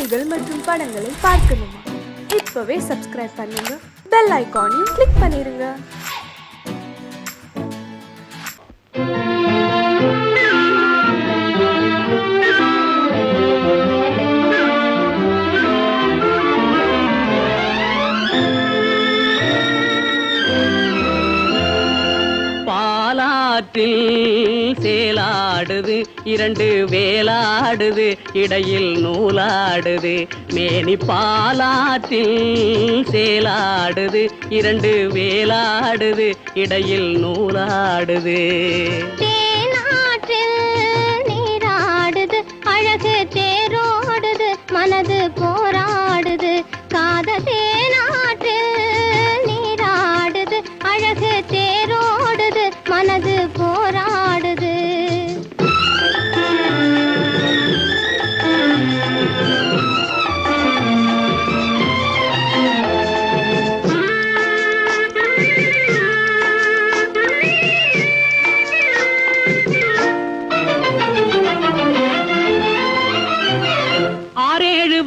செய்திகள் மற்றும் படங்களை பார்க்கணுமா? இப்பவே சப்ஸ்கிரைப் பண்ணுங்க, பெல் ஐகானையும் கிளிக் பண்ணிருங்க. பாலாற்றில் சேலாடுது, இரண்டு வேலாடுது, இடையில் நூலாடுது. மேனி பாலாற்றில் சேலாடுது, இரண்டு வேலாடுது, இடையில் நூலாடுது. தேனாற்றில் நீராடுது, அழகு தேரோடுது, மனது போராடுது. காத தேனாற்றில் நீராடுது, அழகு தேரோடுது, மனது போராடுது.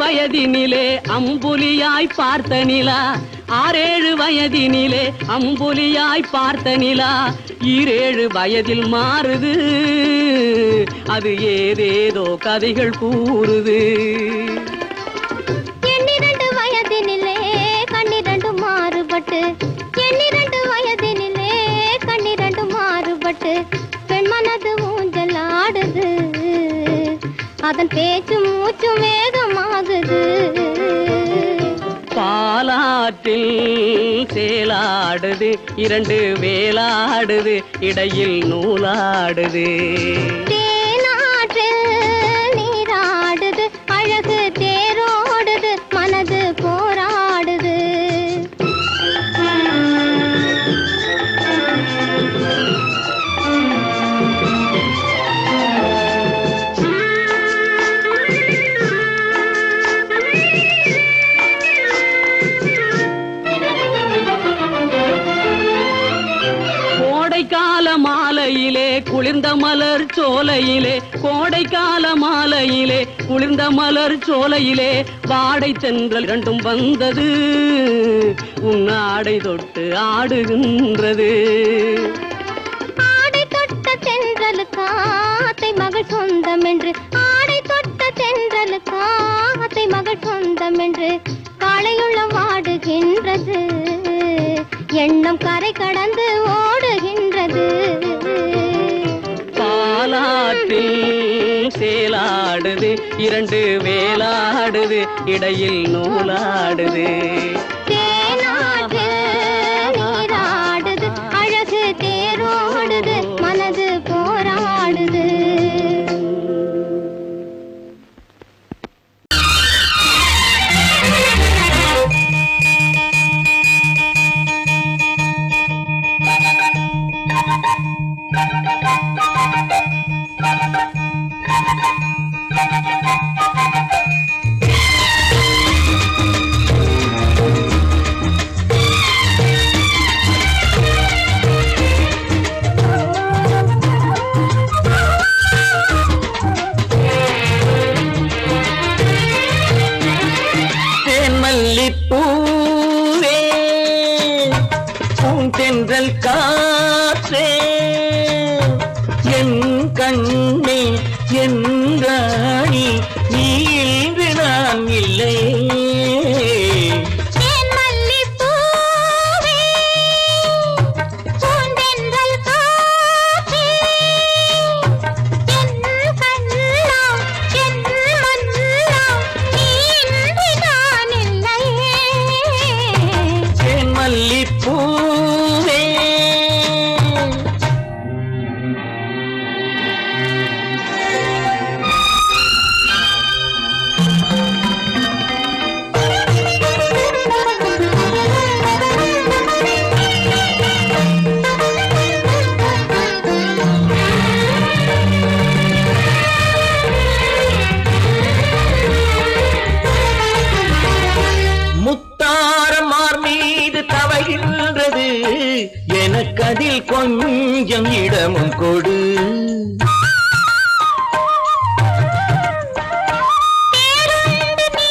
வயதினிலே அம்புலியாய் பார்த்த நிலா, 6-7 வயதினிலே அம்புலியாய் பார்த்த நிலா, 7 வயதில் மாறுது, அது ஏதேதோ கதைகள் கூறுது. 12 வயதினிலே கண்ணிரண்டு மாறுபட்டு, 12 வயதினிலே கண்ணிரண்டு மாறுபட்டு, பெண் மனது ஊஞ்சல் ஆடுது, அதன் பேச்சு மூச்சு வேகமாகுது. பாலாற்றில் சேலாடுது, இரண்டு வேலாடுது, இடையில் நூலாடுது. தேனாற்றில் நீராடுது, அழகு தேரோடுது, மனது போராடுது. கோடைக்கால மாலையிலே குளிர்ந்த மலர் சோலையிலே, கோடைக்கால மாலையிலே குளிர்ந்த மலர் சோலையிலே, வாடை தென்றல் இரண்டும் வந்தது, உன்னாடை தொட்டு ஆடுகின்றது. ஆடை தொட்ட தென்றலுக்கு ஆத்தை மகள் சொந்தம் என்று, ஆடை தொட்ட தென்றலுக்கு ஆத்தை மகள் சொந்தம் என்று, காளையுள்ள வாடுகின்றது, எண்ணம் கரை கடந்து ஓடுகின்றது. பாலாற்றில் சேலாடுது, இரண்டு வேலாடுது, இடையில் நூலாடுது. தேனாற்றில் நீராடுது, அழகு தேரோடுது, மனது போராடுது. பூவே பூந்தென்றல் காற்றே, என் கண்ணே என் ராணி, நீ இன்று நான் இல்லை. எனக்கதில் கொஞ்சம் இடமும் கொடு. பேருந்து நீ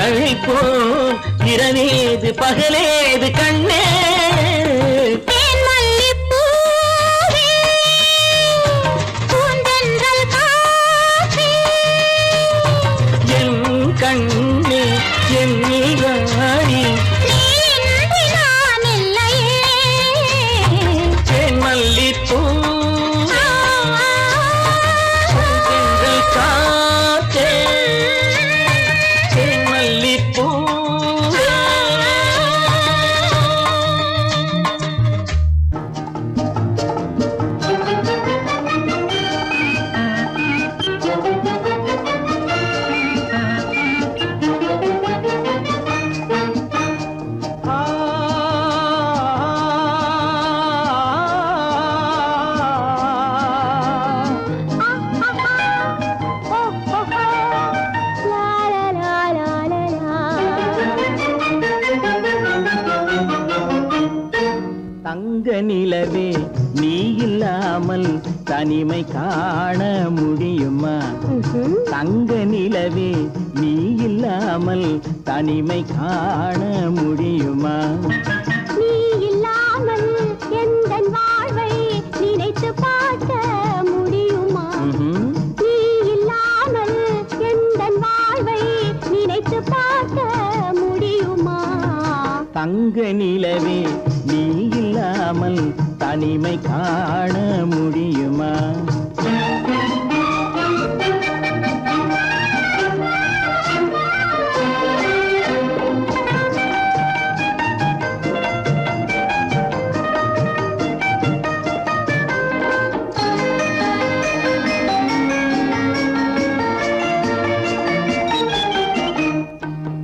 மழை போல் இரவேது பகலேது கண்ணே என் கண்ணே என் ராணி தேன் மல்லிப்பூ காத்தே தேன் மல்லிப்பூ தங்க நிலவே நீ இல்லாமல் தனிமை காண முடியுமா தங்க நிலவே நீ இல்லாமல் தனிமை காண முடியுமா நீ இல்லாமல் எந்தன் வாழ்வை நினைத்து பார்க்க முடியுமா நீ இல்லாமல் எந்தன் வாழ்வை நினைத்து பார்க்க முடியுமா தங்க நிலவே நீ இல்லாமல் தனிமை காண முடியுமா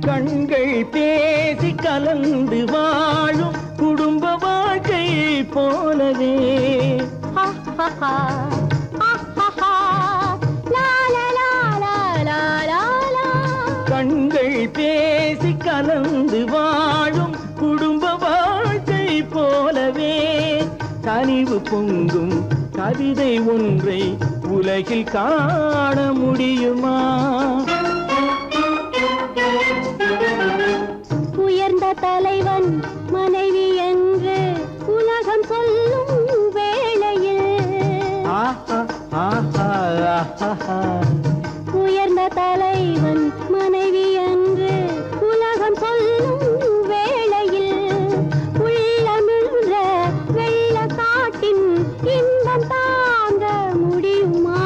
கண்கள் பேசி கலந்து வாழும் குடும்ப வாழ்க்கை போலவே கண்கள் பேசி கலந்து வாழும் குடும்ப வாழ்க்கை போலவே கனிவு பொங்கும் கவிதை ஒன்றை உலகில் காண முடியுமா உயர்ந்த தலைவன் மனைவி என்று உலகம் சொல்லும் வேளையில் உயர்ந்த தலைவன் மனைவி என்று உலகம் சொல்லும் வேளையில் உள்ளமிழ்ற வெள்ள காட்டின் இன்பம் தாங்க முடியுமா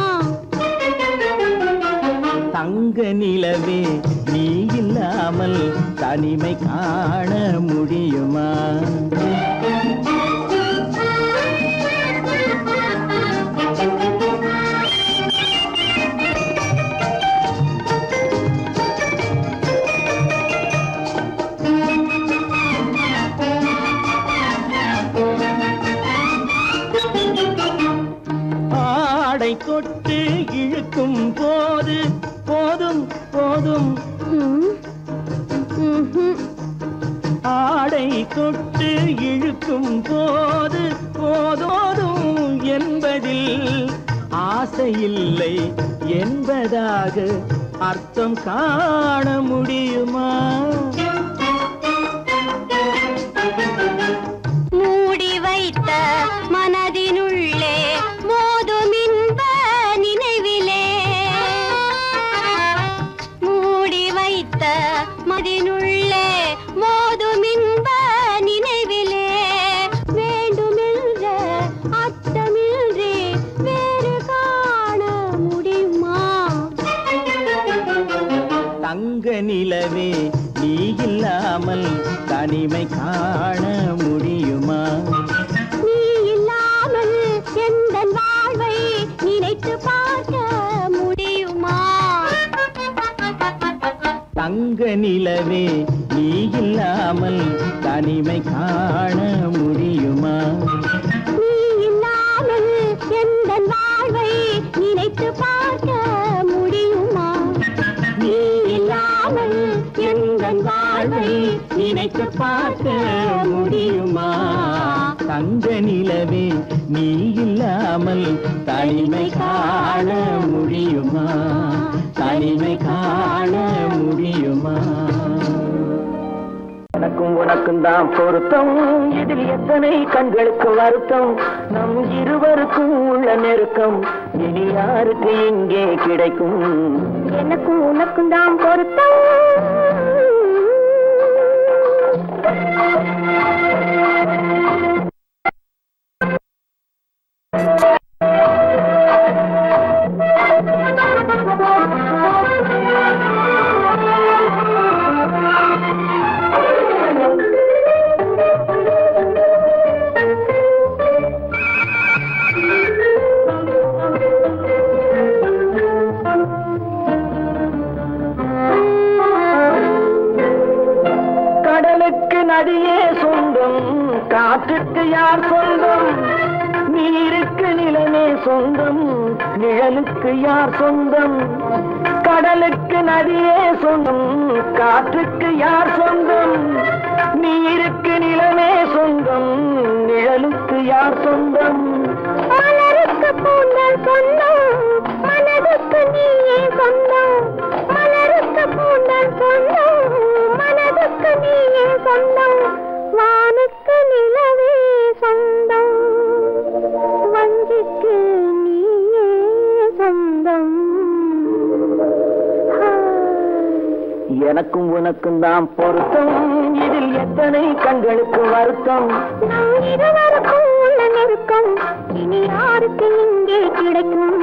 தங்க நிலவே நீ இல்லாமல் தனிமை காண முடியுமா ஆடை தொட்டு இழுக்கும் போது போதும் போதும் ஆடை தொட்டு இழுக்கும் போது போதோதும் என்பதில் ஆசையில்லை என்பதாக அர்த்தம் காண முடியுமா மூடி வைத்த மனதினுள்ளே மோதும் இன்ப நினைவிலே மூடி வைத்த மனதினுள்ளே மோதும் இன்ப நினைவிலே வேண்டுமென்ற அர்த்தமின்றி வேறு காண முடியுமா தங்க நிலவே நீ இல்லாமல் தனிமை காண முடியுமா நீ இல்லாமல் எந்தன் வாழ்வை நினைத்து பார்க்க முடியுமா தங்க நிலவே நீ இல்லாமல் தனிமை காண முடியுமா நீ இல்லாமல் எந்தன் வாழ்வை நினைத்து பார்க்க முடியுமா நீ இல்லாமல் எந்தன் வாழ்வை நினைத்து பார்க்க முடியுமா தங்க நிலவே நீ இல்லாமல் தனிமை காண முடியுமா தனிமை காண முடியுமா எனக்கும் உனக்கும் தான் பொருத்தம், இதில் எத்தனை கண்களுக்கு வருத்தம், நம் இருவருக்கும் உள்ள நெருக்கம் இனி யாருக்கு இங்கே கிடைக்கும். எனக்கும் உனக்கும் தான் பொருத்தம். நதியே சொந்தம், காற்றுக்கு யார் சொந்தம், நீருக்கு நிலமே சொந்தம், நிழலுக்கு யார் சொந்தம். கடலுக்கு நதியே சொந்தம், காற்றுக்கு யார் சொந்தம், நீருக்கு நிலமே சொந்தம், நிழலுக்கு யார் சொந்தம். மலருக்கு பூந்தல் சொந்தம், மனதுக்கு நீயே சொந்தம். மலருக்கு பூந்தல் சொந்தம், மனதுக்கு நீயே சொந்தம். வானுக்கு நிலவே சொந்தம், வஞ்சிக்கு நீயே சொந்தம். எனக்கும் உனக்கும் தான் பொருத்தம், இதில் எத்தனை கண்களுக்கு வருத்தம், நம் இருவருக்கும் உள்ள நெருக்கம் இனி யாருக்கு இங்கே கிடைக்கும்.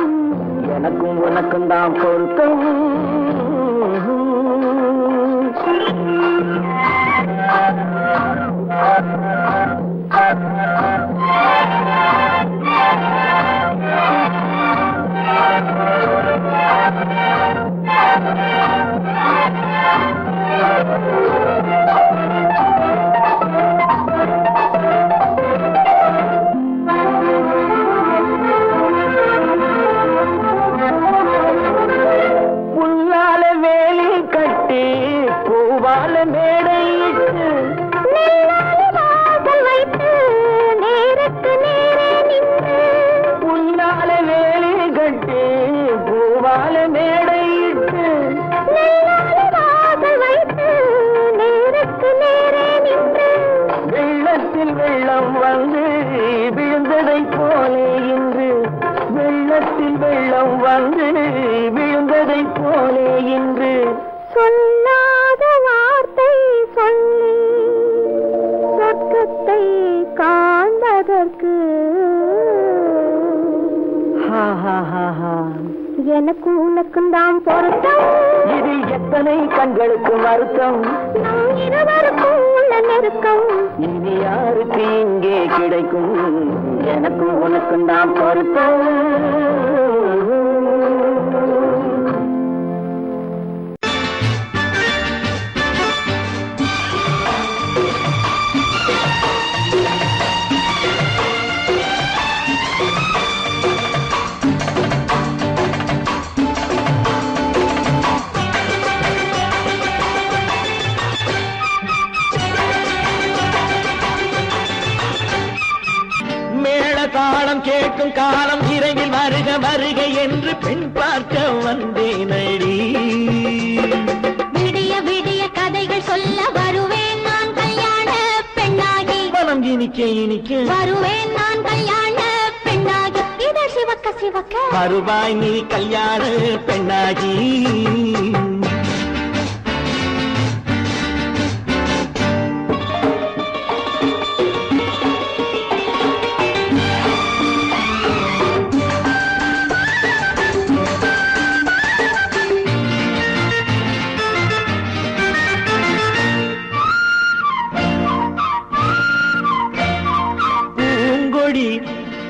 எனக்கும் உனக்கும் தான் பொருத்தம். புல்லால வேலி கட்டி பூவால மேடையிட்டு வைத்து நேருக்கு நேரே நின்று. புல்லால வேலி கட்டி பூவால மேடையிட்டு வைத்து நேருக்கு நேரே நின்று. வெள்ளத்தில் வெள்ளம் வந்து விழுந்ததை போலே இன்று, வெள்ளத்தில் வெள்ளம் வந்து விழுந்ததை போலே இன்று. சொல்லாத வார்த்தை சொல்லி சொர்க்கத்தை காண்பதற்கு எனக்கு உனக்கும் தான் பொருத்தம், இதில் எத்தனை கண்களுக்கு வருத்தம், நம் இருவருக்கும் உள்ள நெருக்கம் இனி யாருக்கு இங்கே கிடைக்கும். எனக்கும் உனக்கும் தான் பொருத்தம். தாளம் கேட்கும் காலம் இரவில் வருக வருக என்று பெண் பார்க்க வந்தேனடி. விடிய விடிய கதைகள் சொல்ல வருவேன் நான் கல்யாண பெண்ணாகி. மனம் இனிக்க இனிக்க வருவேன் நான் கல்யாண பெண்ணாகி. இதழ் சிவக்க சிவக்க வருவாய் நீ கல்யாண பெண்ணாகி.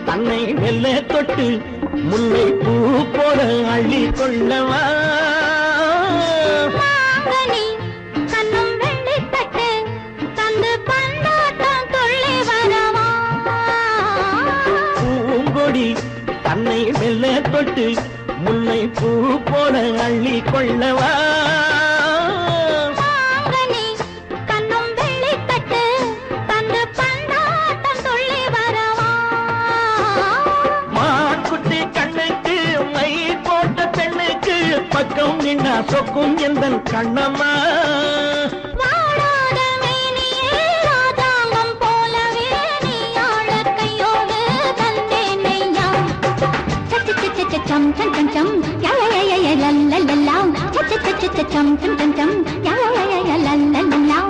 தன்னை மெல்ல தொட்டு முல்லை பூ போல அள்ளி கொள்ளவா. கண்ணும் வெள்ளி தட்டு தந்து பந்தாட்டம் தொள்ளி வரவா. பூங்கொடி தன்னை மெல்ல தொட்டு முல்லை பூ போல அள்ளி கொள்ளவா. பக்கம் நின்னா சொக்கும் எந்தன் கண்ணம்மா. வாடாத மேனி chum chum chum ya ya ya ya ya la la la la cha cha cha cha cha chum chum chum chum ya ya ya ya ya la la la la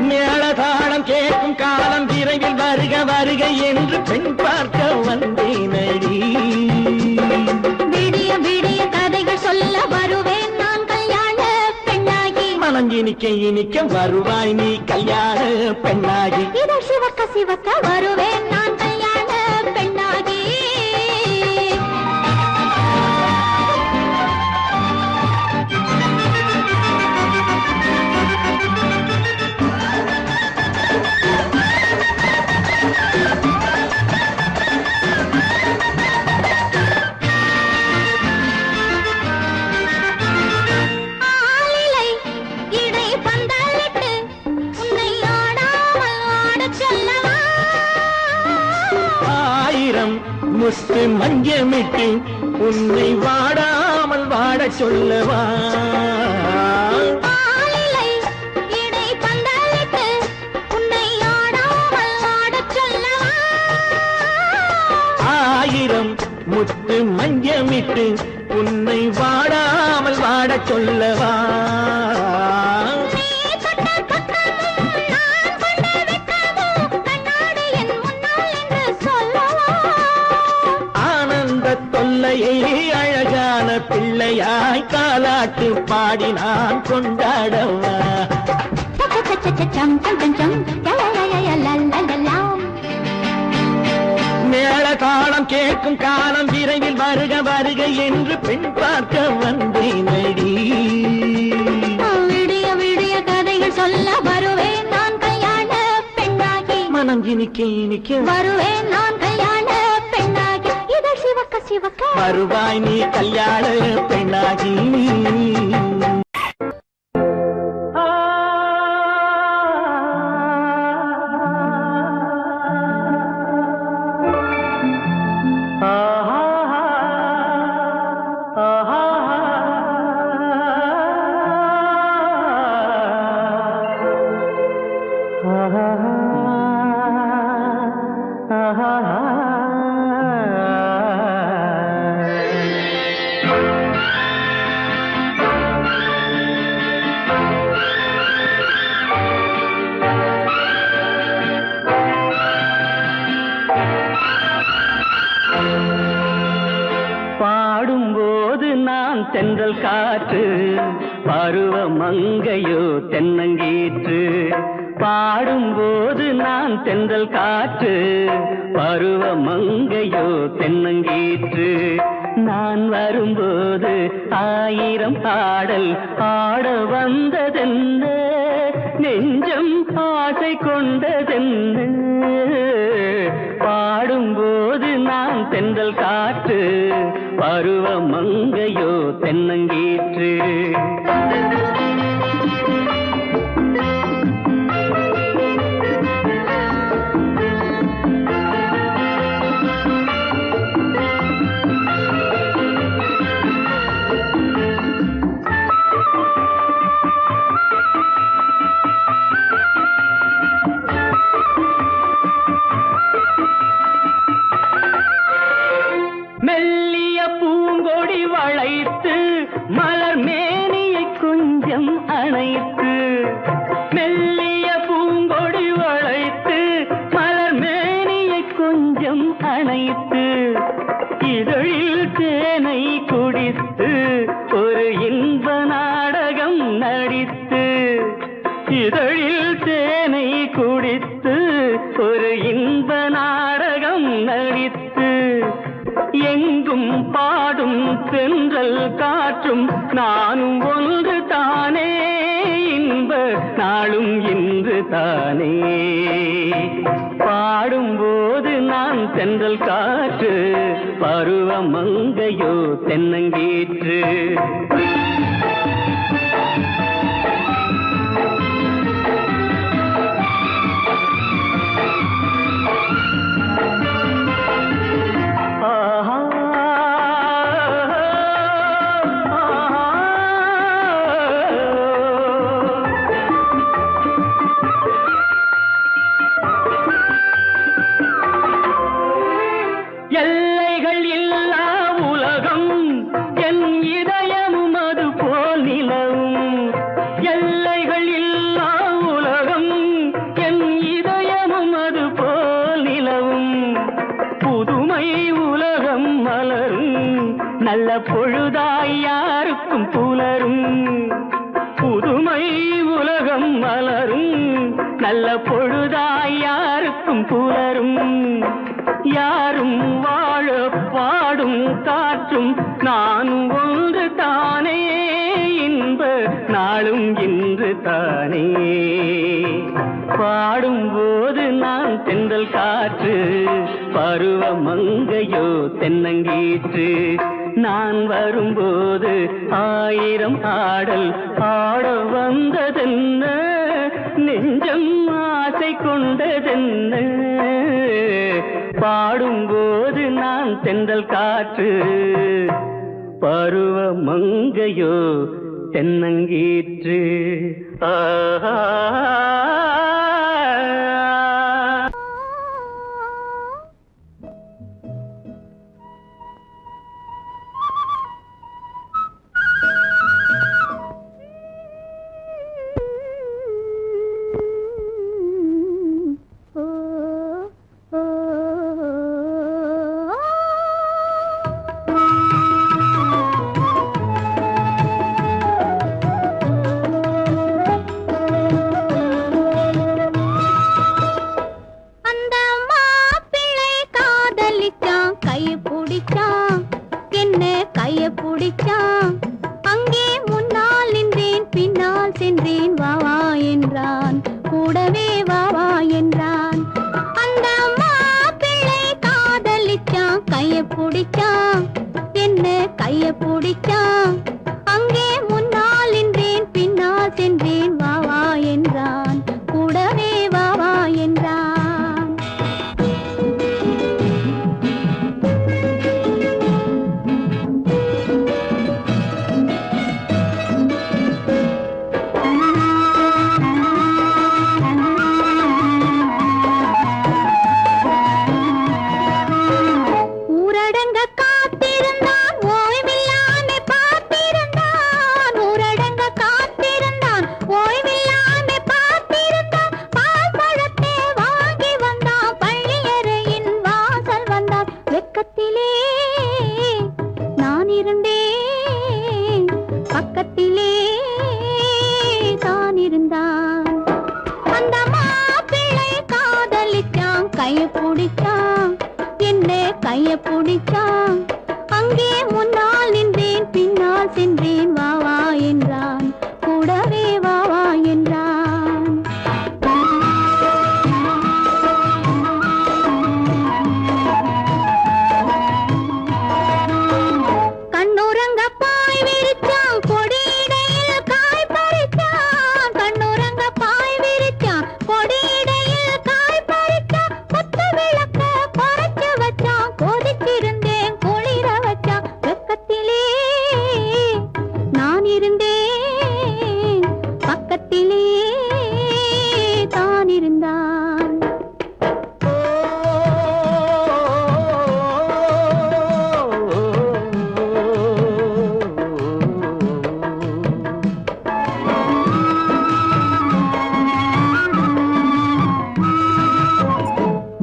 மேளதாளம் கேட்கும் காலம் விரைவில் வருக வருக என்று பெண் பார்க்க வந்தேனடி. விடிய விடிய கதைகள் சொல்ல வருவேன் நான் கல்யாண பெண்ணாகி. மனம் இனிக்க இனிக்க வருவாய் நீ கல்யாண பெண்ணாகி. இதழ் சிவக்க சிவக்க வருவேன் நான் கல்யாண பெண்ணாகி. முத்து மஞ்சமிட்டு உன்னை வாடாமல் வாடச் சொல்லவா. ஆயிரம் முத்து மஞ்சமிட்டு உன்னை வாடாமல் வாடச் சொல்லவா. அழகான பிள்ளையாய் காலாட்டு பாடி நான் கொண்டாடவா. மேளதாளம் கேட்கும் காலம் விரைவில் வருக வருக என்று பெண் பார்க்க வந்தேனடி. விடிய விடிய கதைகள் சொல்ல வருவேன் நான் கல்யாண பெண்ணாகி. மனம் இனிக்க இனிக்க வருவேன் நான் கல்யாண பெண்ணாகி. இதழ் சிவக்க சிவக்க வருவாய் நீ கல்யாண பெண்ணாகி. பாடும்போது நான் தென்றல் காற்று, பருவ மங்கையோ தென்னங்கீற்று. பாடும்போது நான் தென்றல் காற்று, பருவ மங்கையோ தென்னங்கீற்று. நான் வரும்போது ஆயிரம் பாடல் ஆட வந்ததென்ன, நெஞ்சம் ஆசை கொண்டதென்ன. பாடும்போது நான் தென்றல் காற்று, பருவ மங்கையோ தென்னங்கீற்று. மெல்லிய பூங்கொடி வளைத்து மலர் மேனியை கொஞ்சம் அணைத்து, மெல்லிய பூங்கொடி வளைத்து மலர் மேனியை கொஞ்சம் அணைத்து, இதழில் தேனை குடித்து ஒரு இன்ப நாடகம் நடித்து, இதழில் தேனை குடித்து ஒரு இன்ப நாடகம் நடித்து, எங்கும் பாடும் தென்றல் காற்றும் நானும் ஒன்று தானே, இன்ப நாளும் இன்று தானே. பாடும்போது நான் தென்றல் காற்று, பருவ மங்கையோ தென்னங்கீற்று. எல்லைகள் இல்லா யாருக்கும் புலரும் புதுமை உலகம் மலரும் நல்ல பொழுதாய் யாருக்கும் புலரும் யாரும் வாழ பாடும் காற்றும் நானும் ஒன்று தானே இன்ப நாளும் இன்று தானே பாடும்போது நான் தென்றல் காற்று பருவ மங்கையோ தென்னங்கீற்று நான் வரும்போது ஆயிரம் ஆடல் ஆட வந்ததென்ன நெஞ்சம் ஆசை கொண்டதென்ன பாடும்போது நான் தென்றல் காற்று பருவ மங்கையோ தென்னங்கீற்று ஆஹா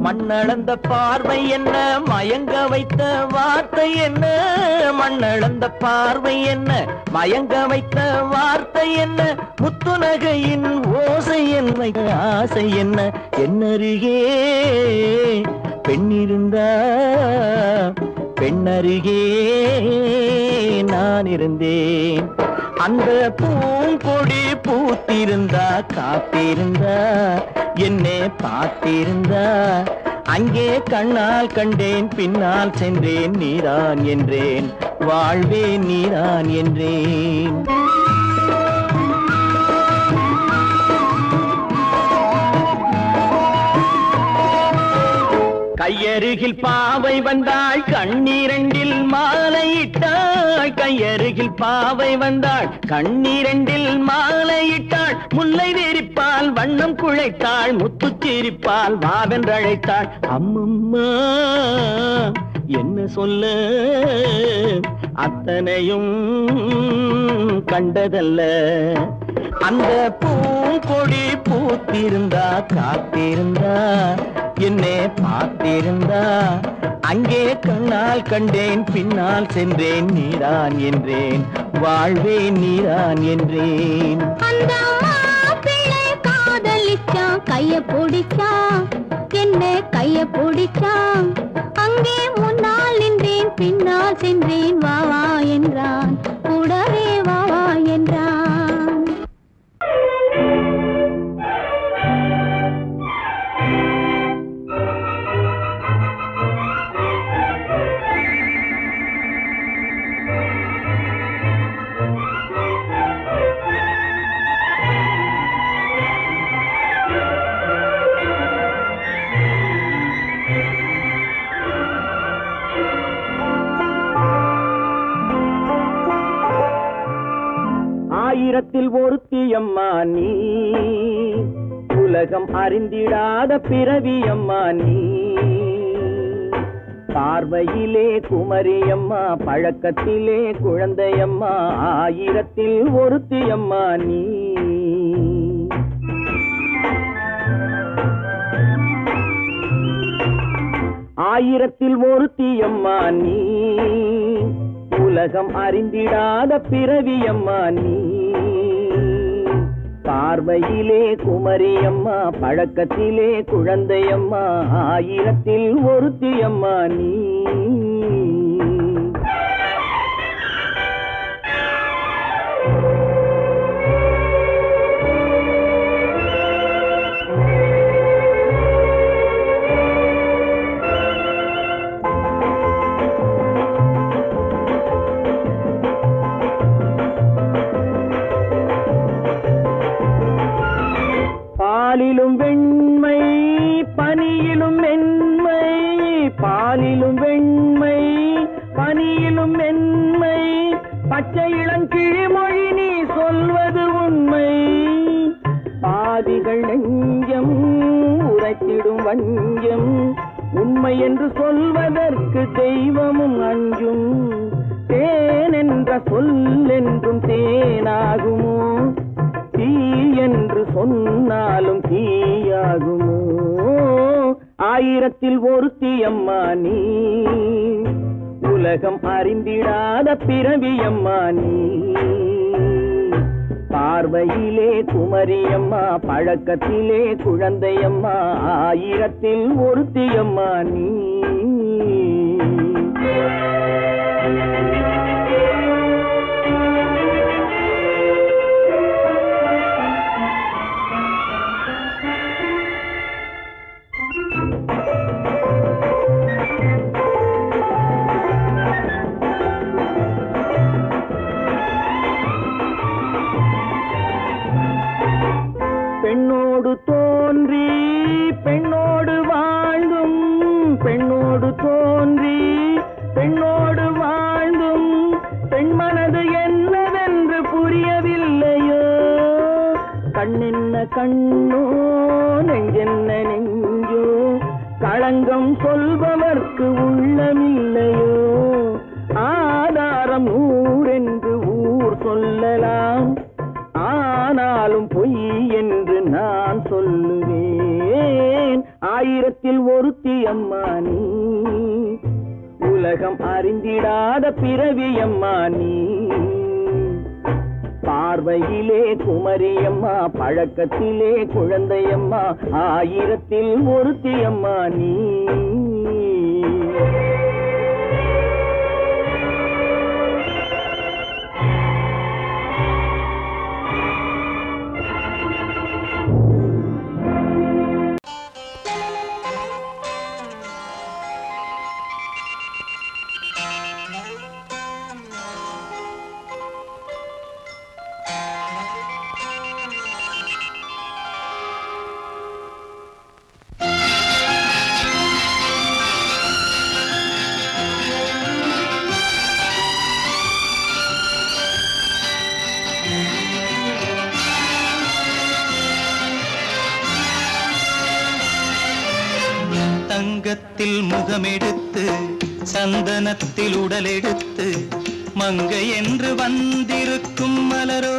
மண்ணளந்த பார்வை என்ன மயங்க வைத்த வார்த்தை என்ன மண்ணளந்த பார்வை என்ன மயங்க வைத்த வார்த்தை என்ன முத்துநகையின் ஓசை என்ன ஆசை என்ன என்னருகே பெண்ணிருந்தா பெண்ணருகே நான் இருந்தேன் அந்த பூங்கொடி பூத்திருந்தா காத்திருந்தா என்னை பார்த்திருந்தா அங்கே கண்ணால் கண்டேன் பின்னால் சென்றேன் நீதான் என்றேன் வாழ்வே நீதான் என்றேன் கையருகில் பாவை வந்தாள் கண்ணீரண்டில் மாலையிட்டாள் கையருகில் பாவை வந்தாள் கண்ணீரண்டில் மாலையிட்டாள் முல்லை வெறிப்பால் வண்ணம் குழைத்தாள் முத்துச்சிரிப்பால் வாவென்றழைத்தாள் அம்மம்மா என்ன சொல்ல அத்தனையும் கண்டதல்ல அந்த பூங்கொடி பூத்திருந்தா காத்திருந்தா என்னை பார்த்திருந்தா அங்கே கண்ணால் கண்டேன், பின்னால் சென்றேன், நீதான் என்றேன், வாழ்வே நீதான் என்றேன். அந்த மாப்பிள்ளை காதலிச்சான், கைய பிடிச்சான், என்ன கைய பிடிச்சான். அங்கே முன்னால் நின்றேன், பின்னால் சென்றேன், வா வா என்றான், கூடவே வா வா என்றான். ஆயிரத்தில் ஒருத்தியம்மா நீ, உலகம் அறிந்திடாத பிறவியம்மா நீ. பார்வையிலே குமரியம்மா, பழக்கத்திலே குழந்தையம்மா, ஆயிரத்தில் ஒருத்தியம்மா நீ. ஆயிரத்தில் ஒருத்தியம்மா நீ, உலகம் அறிந்திடாத பிறவியம்மா நீ. பார்வையிலே குமரியம்மா, பழக்கத்திலே குழந்தையம்மா, ஆயிரத்தில் ஒருத்தியம்மா நீ. பாலிலும் வெண்மை, பனியிலும் மென்மை, பாலிலும் வெண்மை, பனியிலும் மென்மை, பச்சை இளங்கிழிமொழி நீ சொல்வது உண்மை. பாதிகள் நெஞ்சம் உரைத்திடும் வஞ்சம், உண்மை என்று சொல்வதற்கு தெய்வமும் அஞ்சும். தேன் என்ற சொல் என்றும் தேனாகுமோ, தீ என்று சொன்னாலும் தீயாகுமோ. ஆயிரத்தில் ஒருத்தியம்மா நீ, உலகம் அறிந்திடாத பிறவியம்மா நீ. பார்வையிலே குமரியம்மா, பழக்கத்திலே குழந்தையம்மா, ஆயிரத்தில் ஒருத்தியம்மா நீ. பெண்ணோடு தோன்றி பெண்ணோடு வாழ்ந்தும், பெண்ணோடு தோன்றி பெண்ணோடு வாழ்ந்தும், பெண்மனது என்னவென்று புரியவில்லையோ. கண்ணென்ன கண்ணோ, நெஞ்சென்ன நெஞ்சோ, களங்கம் சொல்பவர்க்கு உள்ளமில்லையோ. ஆதாரம் ஊரென்று ஊர் சொல்லலாம், ஆனாலும் பொய் என்று நான் சொல்லுவேன். ஆயிரத்தில் ஒருத்தியம்மா நீ, உலகம் அறிந்திடாத பிறவியம்மா நீ. பார்வையிலே குமரியம்மா, பழக்கத்திலே குழந்தையம்மா, ஆயிரத்தில் ஒருத்தியம்மா நீ. தங்கத்தில் முகமெடுத்து, சந்தனத்தில் உடலெடுத்து, மங்கை என்று வந்திருக்கும் மலரோ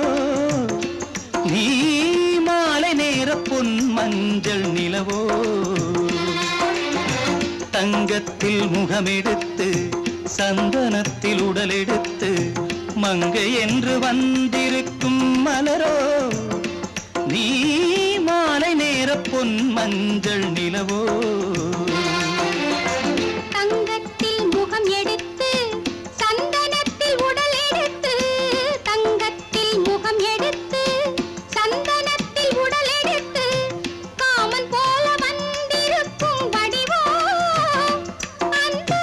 நீ, மாலை நேர பொன் மஞ்சள் நிலவோ. தங்கத்தில் முகமெடுத்து சந்தனத்தில் உடலெடுத்து மங்கை என்று வந்திருக்கும் மலரோ நீ மாலை நேர பொன் மஞ்சள் நிலவோ தங்கத்தில் முகம் எடுத்து சந்தனத்தில் உடல் எடுத்து தங்கத்தில் முகம் எடுத்து சந்தனத்தில் உடல் எடுத்து காமன் போல வந்திருக்கும் வடிவோ அந்த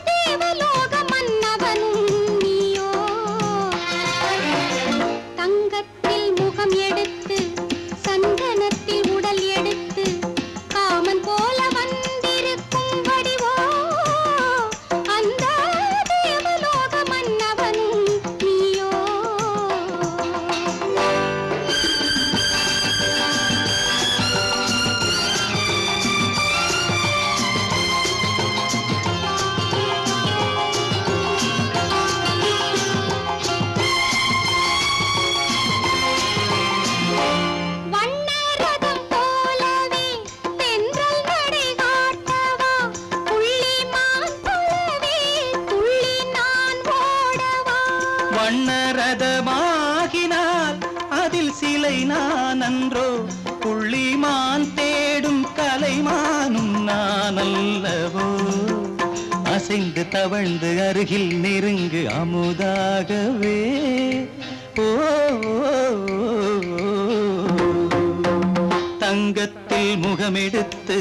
தேவலோக மன்னவனும் நீயோ தங்கத்தில் முகம் எடுத்து சந்தனத்தில் உடல் எடுத்து காமன் போல வந்திருக்கும் வடிவோ அந்த தேவலோக மன்னவனும் நீயோ வண்ணரதம் போலவே தென்றல் நடை காட்டவா புள்ளிமான் போலவே துள்ளி நான் ஓடவா வண்ணரதமாகினால் அதில் சிலை நான் அன்றோ புள்ளிமான் தேடும் கலைமானும் நான் அல்லவோ அசைந்து தவழ்ந்து அருகில் நெருங்கு அமுதாகவே ஓ தங்கத்தில் முகமெடுத்து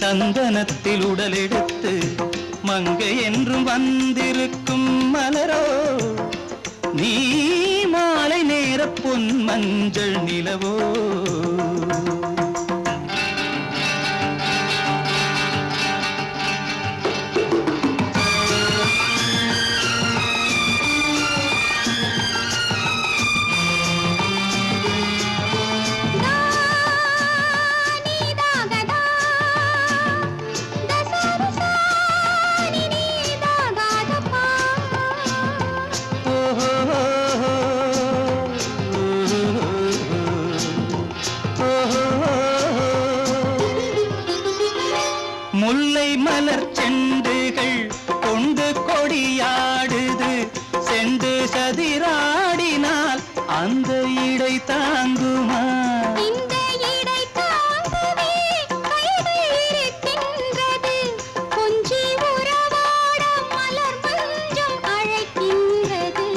சந்தனத்தில் உடலெடுத்து மங்கை என்றும் வந்திருக்கும் மலரோ நீ மாலை நேர பொன் மஞ்சள் நிலவோ நீதாகதா தசரசா நீதாகதப்பா முல்லை மலர் செண்டுகள் கொண்டு கொடியாடுது செண்டு சதிராடினால் அந்த இடை தாங்குமா இந்த இடை தாங்கவே கைகள் இருக்கின்றது கொஞ்சி உறவாட மலர் மஞ்சம் அழைக்கின்றது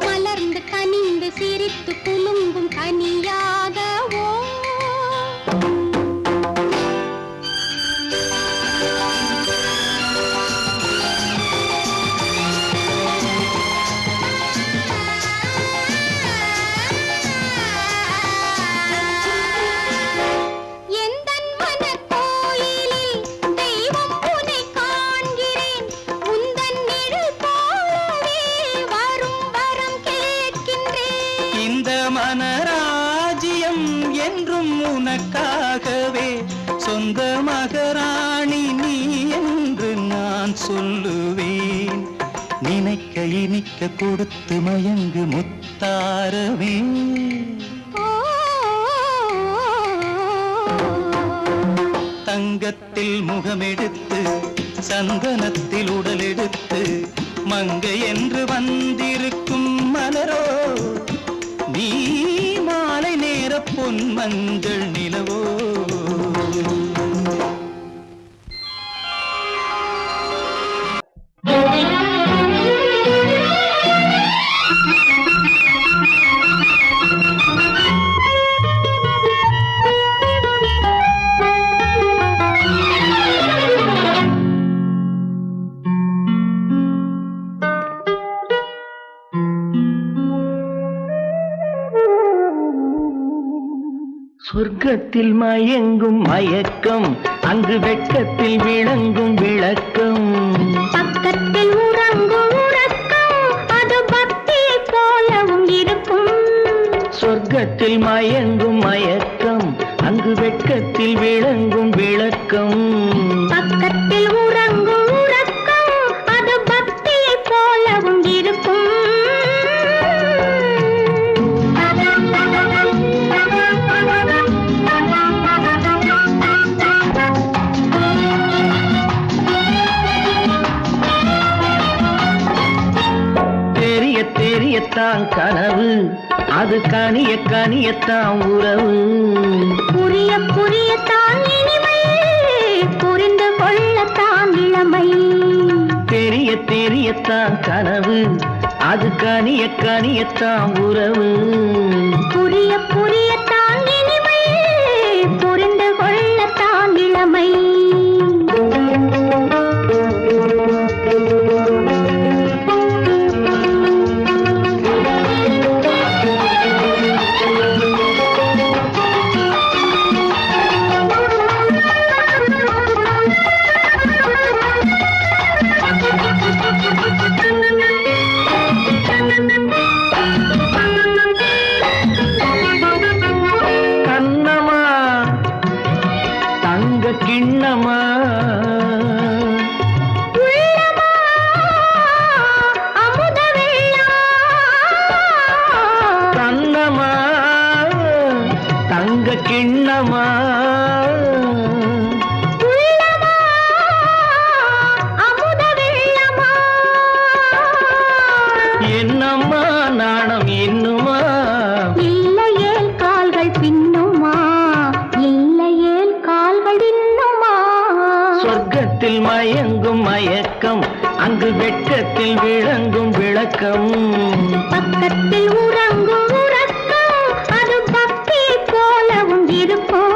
மலர்ந்து கனிந்து சிரித்து குலுங்கும் கனியாகவோ எந்தன் மனக்கோயிலில் தெய்வம் உன்னை காண்கிறேன் உந்தன் நிழல் போலவே வரும் வரம் கேட்கின்றேன் இந்த மனராஜ்யம் என்றும் உனக்காகவே சொந்த மகராணி நீ என்று நான் சொல்லுவேன் நினைக்க இனிக்க கொடுத்து மயங்கு முத்தாரவே தங்கத்தில் முகமெடுத்து சந்தனத்தில் உடலெடுத்து மங்கை என்று வந்திருக்கும் மலரோ நீ மாலை நேர பொன் மஞ்சள் நிலவோ சொர்க்கத்தில் மயங்கும் மயக்கம் அங்கு வெட்கத்தில் விளங்கும் விளக்கம் பக்கத்தில் உறங்கும் உறக்கம் அது பக்தியை போலவும் இருக்கும் சொர்க்கத்தில் மயங்கும் மயக்கம் அங்கு வெட்கத்தில் விளங்கும் விளக்கம் பக்கத்தில் உறங்கும் உறக்கம் அது பக்தியை போலவும் இருக்கும் கனியத்தான் கனவு, அது கனிய கனியத்தான் உறவு. புரிய புரியத்தான் இனிமை, புரிந்து கொள்ளத்தான் இளமை. தெரிய தெரியத்தான் கனவு, அது கனிய கனியத்தான் உறவு. புரிய புரியத்தான் இனிமை, புரிந்து கொள்ளத்தான் இளமை. கண்ணமா தங்க கிண்ணமா உள்ளமா அமுத வெள்ளமா. கண்ணமா தங்க கிண்ணமா உள்ளமா அமுத வெள்ளமா. என்னம்மா நாணம் என்னுமா இல்லையேல் கால்கள் பின்னுமா, இல்லையேல் கால்கள் இன்னுமா. சொர்க்கத்தில் மயங்கும் மயக்கம், அங்கு வெட்கத்தில் விளங்கும் விளக்கம். பக்கத்தில் உறங்கும் உறக்கம், அது பக்தி போலவும் இருக்கும்.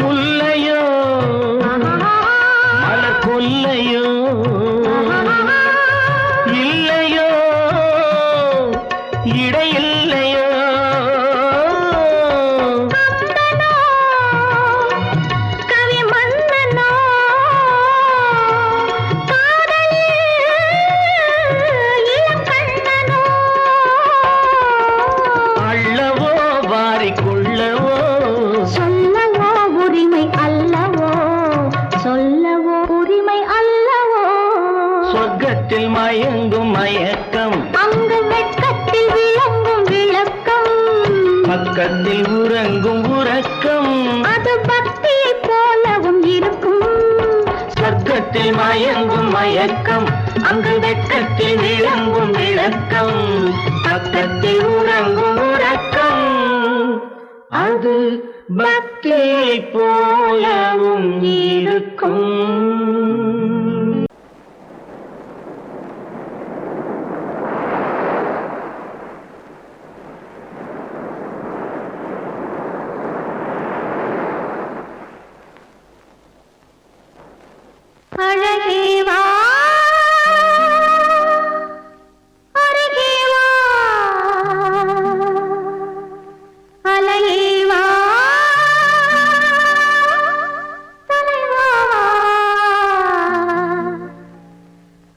முல்லையோ மலர் கொல்லையோ இல்லையோ இடையில்லையோ. கந்தனோ, கவி மன்னனோ, காதலில் இளம் கண்ணனோ. அள்ளவோ வாரிக்குள்ளவோ சொல்லவோ உரிமை அல்லவோ, சொல்லவோ உரிமை அல்லவோ. சொர்க்கத்தில் மயங்கும் மயக்கம், அங்கு வெட்கத்தில் விளங்கும் விளக்கம். பக்கத்தில் உறங்கும் உறக்கம். அது பக்தியை போலவும் இருக்கும். சொர்க்கத்தில் மயங்கும் மயக்கம், அங்கு வெட்கத்தில் விளங்கும் விளக்கம். பக்கத்தில் உறங்கும் உறக்கம். அது பக்தியை போலவும் இருக்கும். அழகே வா, அருகே வா, அலையே வா, தலைவா வா,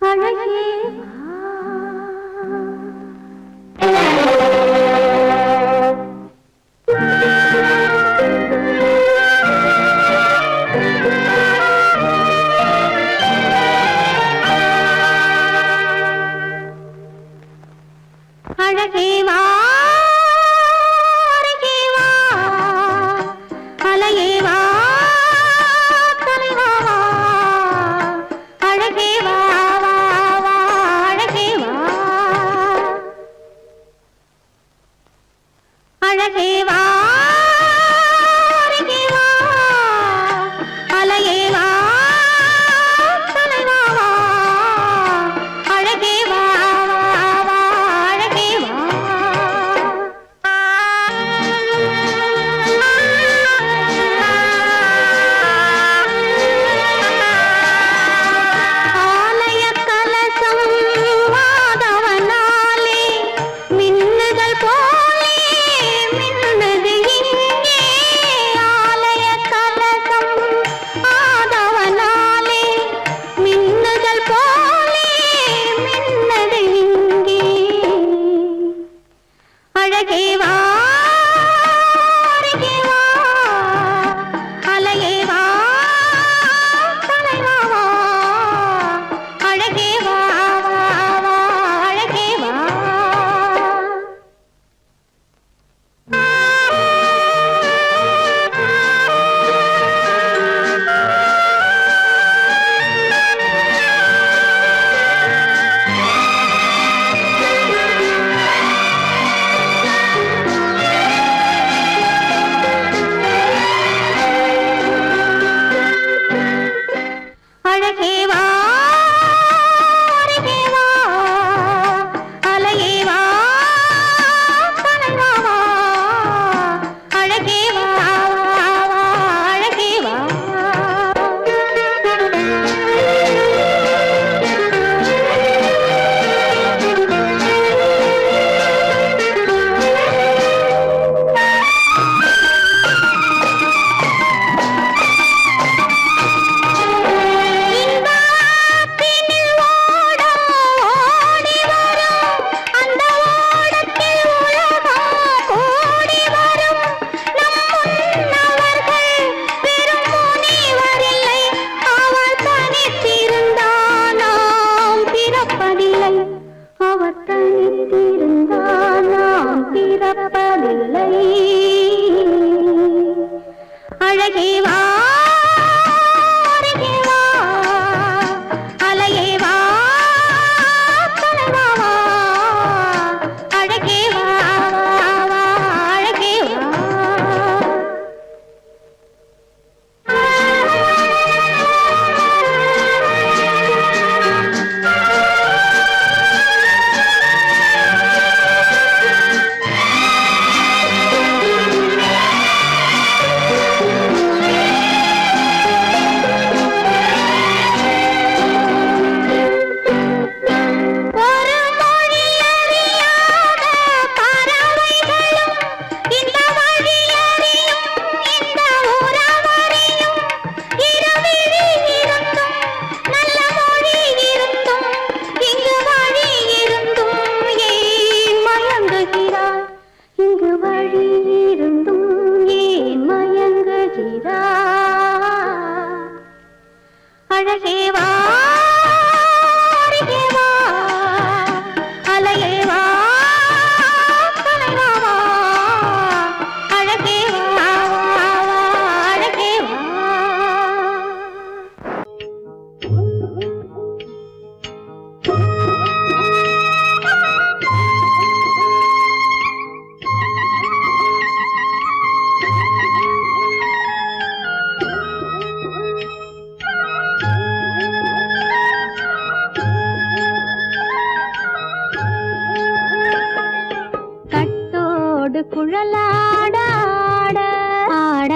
அழகே வா. அழகே வா, அருகே வா, அலையே வா, தலைவா வா, அழகே வா, வா, வா, அழகே வா. அழகே வா, அருகே வா, அலையே வா, தலைவா வா, அழகே வா, வா, வா, அழகே வா. ஆலய கலசம் மாதவனாலே மின்னுதல் போலே மின்ன அழகே வா அருகே வா அலையே வா தலைவா வா அழகே வா வா அழகே வா அழகே வா அருகே வா அலையே வா தலைவா வா அழகே வா அழகே வா குழலாட ஆட ஆட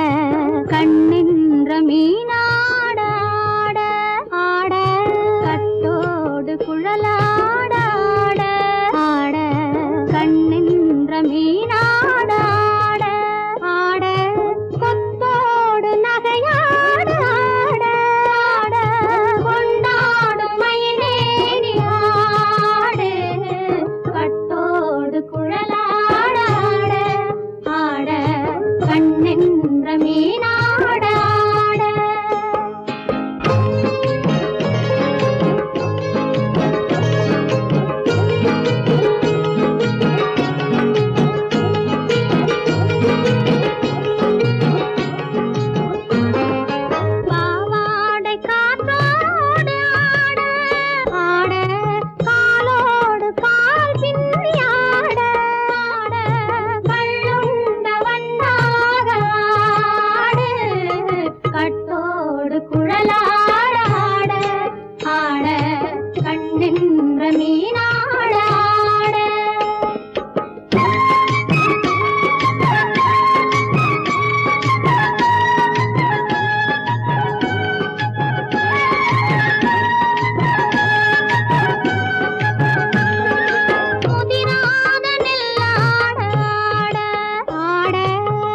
கண்ணின்ற மீனாட ஆட ஆட கட்டோடு குழலாட ஆட ஆட கண்ணின்ற மீனாட ஆட ஆட கொத்தோடு நகையாட ஆட ஆட கொண்டாடும் மயிலேறி ஆடு கட்டோடு குழலாட கண்ணென்ற மீனாட பாவாடை காற்றோடு ஆட ஆட காலோடு கால் பின்னி ஆட ஆட கள்ளுண்ட வண்ணாக ஆடு கட்டோடு குழலாட ஆட ஆட கண்ணென்ற மீனாட ஆட முதிராத நெல்லாட ஆட ஆட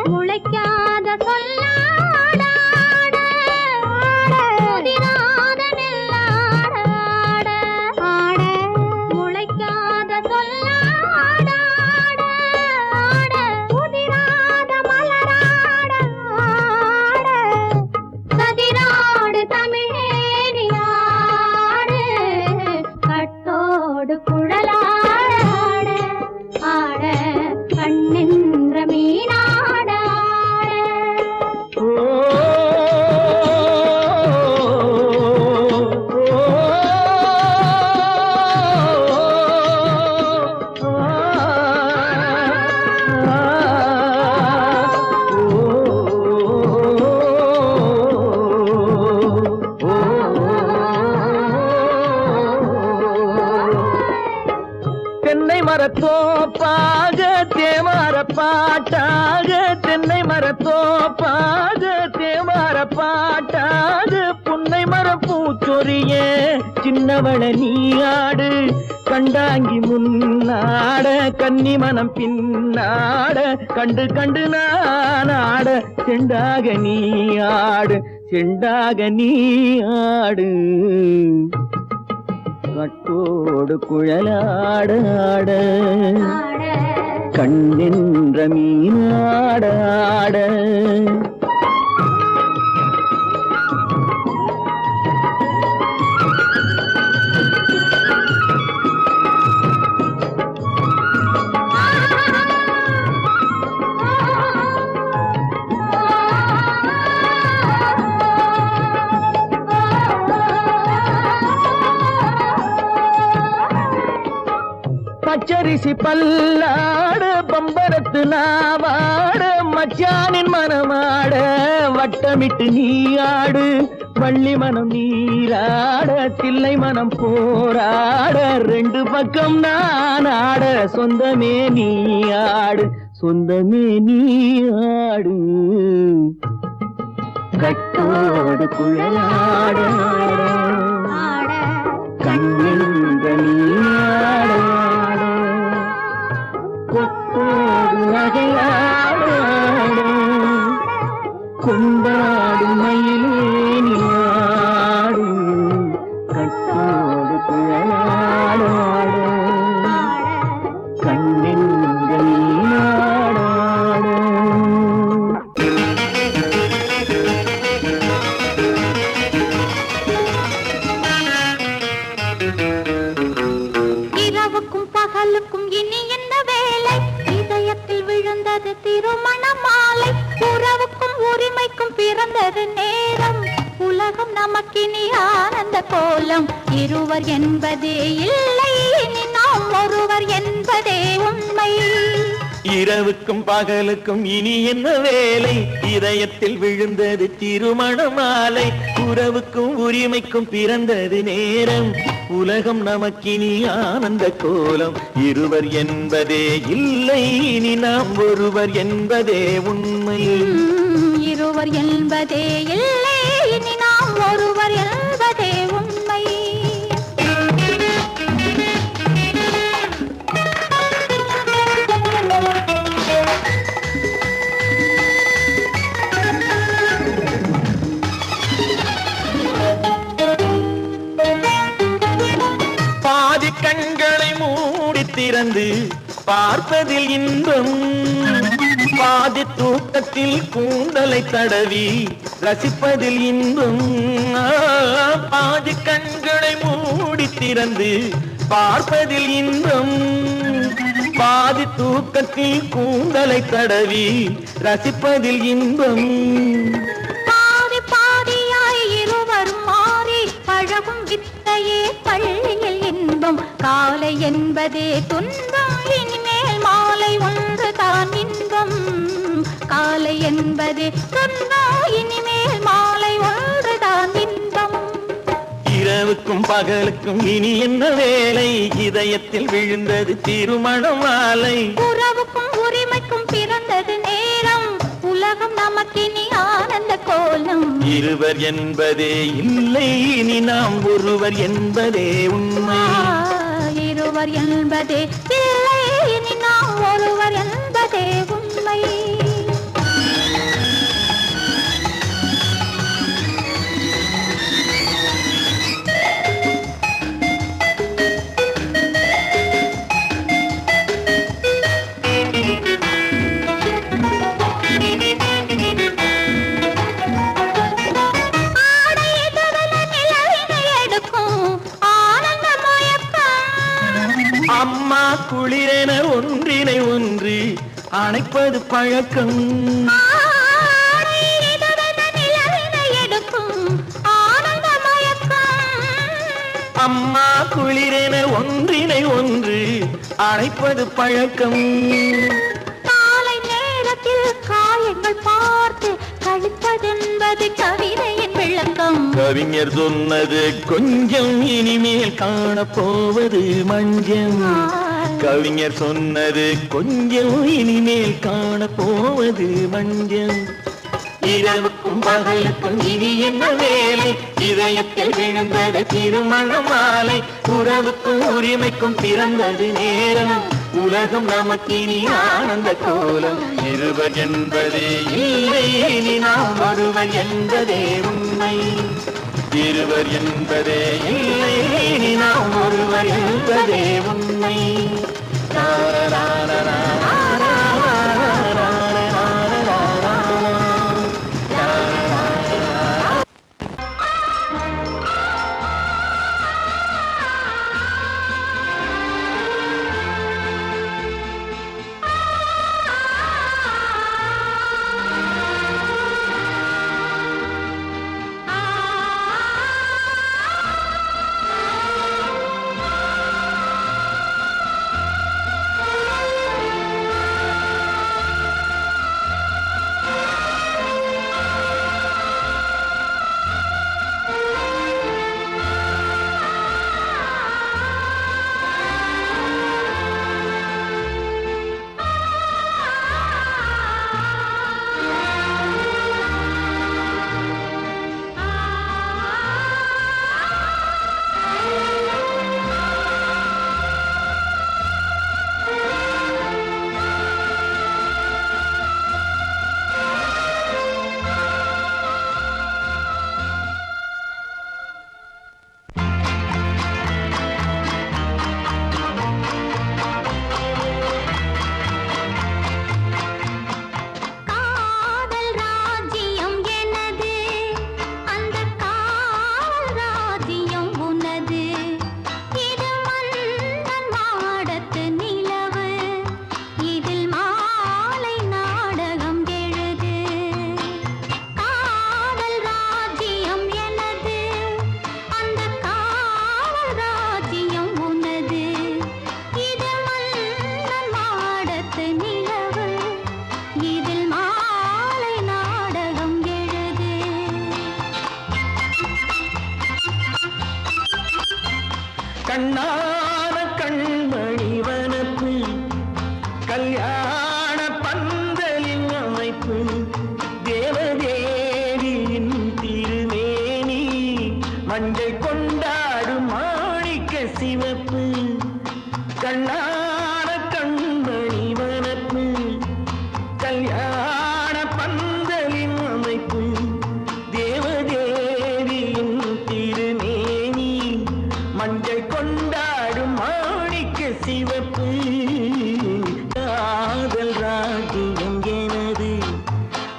முளைக்காத சொல்லாட ஆட ஆட முதிராத நெல்லாட ஆட ஆட முளைக்காத சொல்லாட ஆட ஆட முதிராத மலராட ஆட கதிராடு தமிழேறி ஆடு கட்டோடு குழலாட ஆட கண்ணென்ற மீனாட தென்னை மரத்தோப்பாக தேமார பாட்டாக தென்னை மரத்தோப்பாக தேமார பாட்டாக புன்னை மரம் பூச்சொரிய சின்னவள நீயாடு கண்டாங்கி முன்னாட கன்னி மனம் பின்னாட கண்டு கண்டு நானாட செண்டாக நீயாடு செண்டாக நீயாடு கட்டோடு குழலாட ஆட கண்ணென்ற மீனாட ஆட பச்சரிசி பல்லாடு பம்பரத்து நாவாடு மச்சானின் மனமாட வட்டமிட்டு நீ ஆடு வள்ளி மனம் நீராட தில்லை மனம் போராட ரெண்டு பக்கம் நான் ஆட சொந்தமே நீ ஆடு சொந்தமே நீ ஆடு கட்டோடு குழலாட கண்ணில் நீயாட கொத்தோடு நகையாட கொண்டாடு மயிலே நீயாடு கட்டோடு குழலாட கண்ணில் நீயாட இரவுக்கும் பகலுக்கும் இனி என்ன வேலை இதயத்தில் விழுந்தது திருமண மாலை உறவுக்கும் உரிமைக்கும் பிறந்தது நேரம் உலகம் நமக்கினி ஆனந்த கோலம் இருவர் என்பதே இல்லை இனி நாம் ஒருவர் என்பதே உண்மை இரவுக்கும் பகலுக்கும் இனி என்ன வேலை இதயத்தில் விழுந்தது திருமண மாலை உறவுக்கும் உரிமைக்கும் பிறந்தது நேரம் உலகம் நமக்கினி ஆனந்த கோலம் இருவர் என்பதே இல்லை இனி நாம் ஒருவர் என்பதே உண்மை இருவர் என்பதே இல்லை இனி நாம் ஒருவர் என்பதே உண்மை பாதி கண்களை மூடி திறந்து பார்ப்பதில் இன்பம் பாதி தூக்கத்தில் கூந்தலை தடவி ரசிப்பதில் இன்பம் பாதி கண்களை மூடி திறந்து பார்ப்பதில் இன்பம் பாதி தூக்கத்தில் கூந்தலை தடவி ரசிப்பதில் இன்பம் பாதி பாதியாய் இருவரும் மாறி பழகும் வித்தையே பள்ளியில் இன்பம் காலை என்பதே துன்பம் இனிமேல் மாலை ஒன்று தான் இன்பம் காலை என்பதே துன்பம் இனிமேல் மாலை ஒன்று தான் இன்பம் இரவுக்கும் பகலுக்கும் இனி என்ன வேலை இதயத்தில் விழுந்தது திருமண மாலை உறவுக்கும் உரிமைக்கும் பிறந்தது நேரம் உலகம் நமக்கினி ஆனந்த கோலம் இருவர் என்பதே இல்லை இனி நாம் ஒருவர் என்பதே உண்மை இருவர் என்பதே இல்லை இனி நாம் ஒருவர் என்பதே உண்மை அம்மா குளிரென ஒன்றினை ஒன்று அணைப்பது பழக்கம் அம்மா குளிரென ஒன்றினை ஒன்று அணைப்பது பழக்கம் காலை நேரத்தில் காயங்கள் பார்த்து கழிப்பதென்பது கவிதையின் விளக்கம் கவிஞர் சொன்னது கொஞ்சம் இனிமேல் காணப்போவது மஞ்சம் கவிஞர் சொன்னது கொஞ்சம் இனிமேல் காணப்போவது மஞ்சம் இரவுக்கும் பகலுக்கும் இனி என்ன வேலை இதயத்தில் விழுந்தது திருமண மாலை உறவுக்கும் உரிமைக்கும் பிறந்தது நேரம் உலகம் நமக்கினி ஆனந்த கோலம் இருவர் என்பதே இல்லை இனி நாம் ஒருவர் என்பதே உண்மை இருவர் என்பதே இல்லை இனி நாம் ஒருவர் என்பதே உண்மை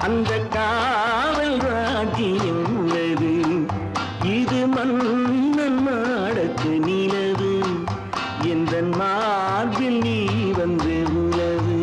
அந்த காவல் ராஜ்யம் உள்ளது. இது மன்னன் மாடத்து நிலவு, எந்த மார்பில் நீ வந்து உலவு.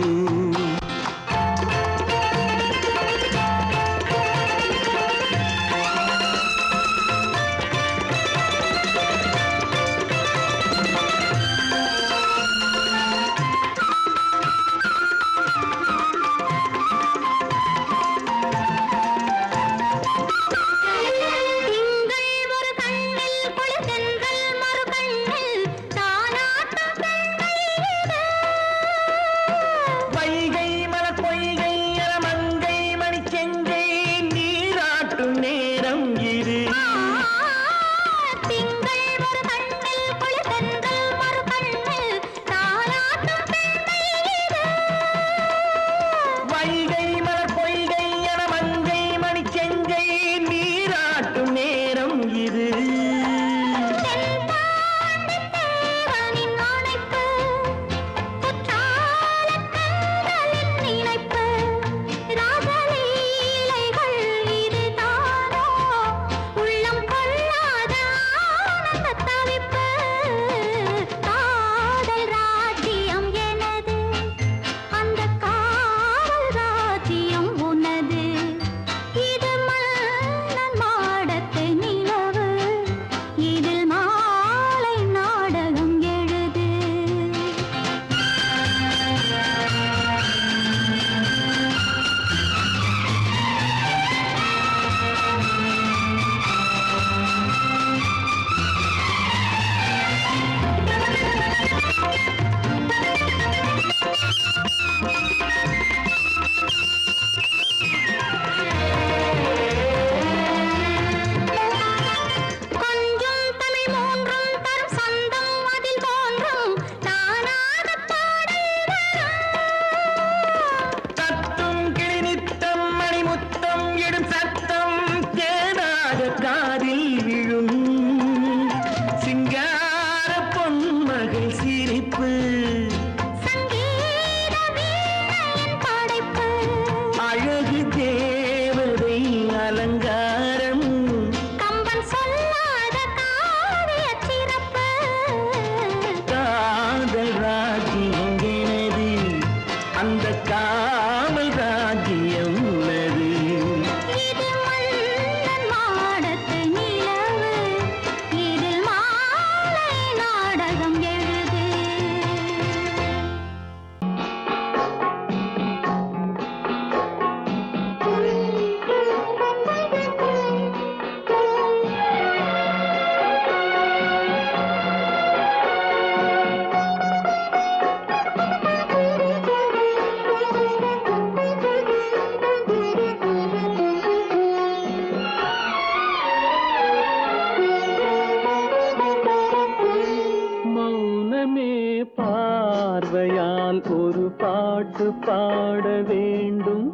பார்வையால் ஒரு பாட்டு பாட வேண்டும்,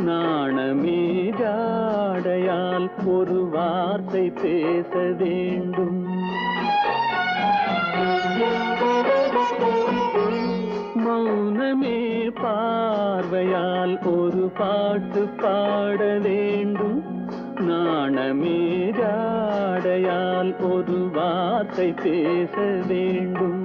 நாணமே ஜாடையால் ஒரு வார்த்தை பேச வேண்டும். மௌனமே பார்வையால் ஒரு பாட்டு பாட வேண்டும், நாணமே ஜாடையால் ஒரு வார்த்தை பேச வேண்டும்.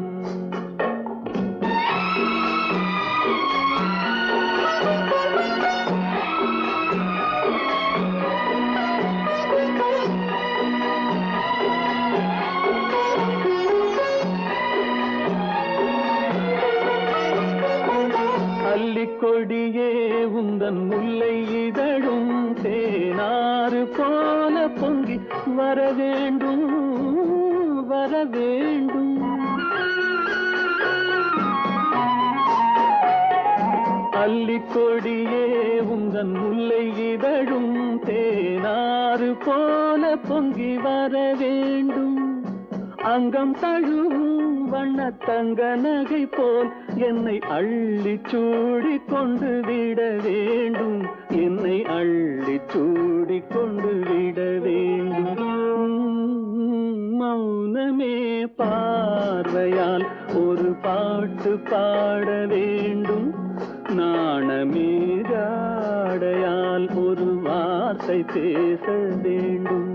கொடியே உந்தன் முல்லை இதழும் தேனாறு போல பொங்கி வர வேண்டும், வர வேண்டும். அல்லிக்கொடியே உந்தன் முல்லை இதழும் தேனாறு போல பொங்கி வர வேண்டும். அங்கம் தழுவும் வண்ண தங்க நகை போல் என்னை அள்ளி சூடி கொண்டு விட வேண்டும், என்னை அள்ளி சூடி கொண்டு விட வேண்டும். மௌனமே பார்வையால் ஒரு பாட்டு பாட வேண்டும், நாணமே ஜாடையால் வாயால் ஒரு வார்த்தை பேச வேண்டும்.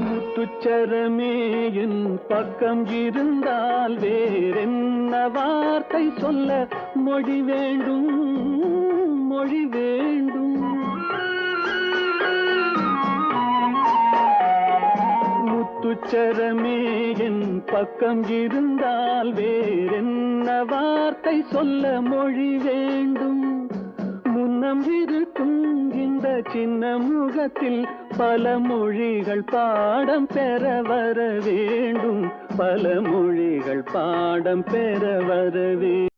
முத்துச்சரமே என் பக்கம் இருந்தால் வேறென்ன வார்த்தை சொல்ல மொழி வேண்டும், மொழி வேண்டும். முத்துச்சரமே என் பக்கம் இருந்தால் வேறென்ன வார்த்தை சொல்ல மொழி வேண்டும். முன்னம் இருக்கும் இந்த சின்ன முகத்தில் பல மொழிகள் பாடம் பெற வர வேண்டும், பல மொழிகள் பாடம் பெற வர வேண்டும்.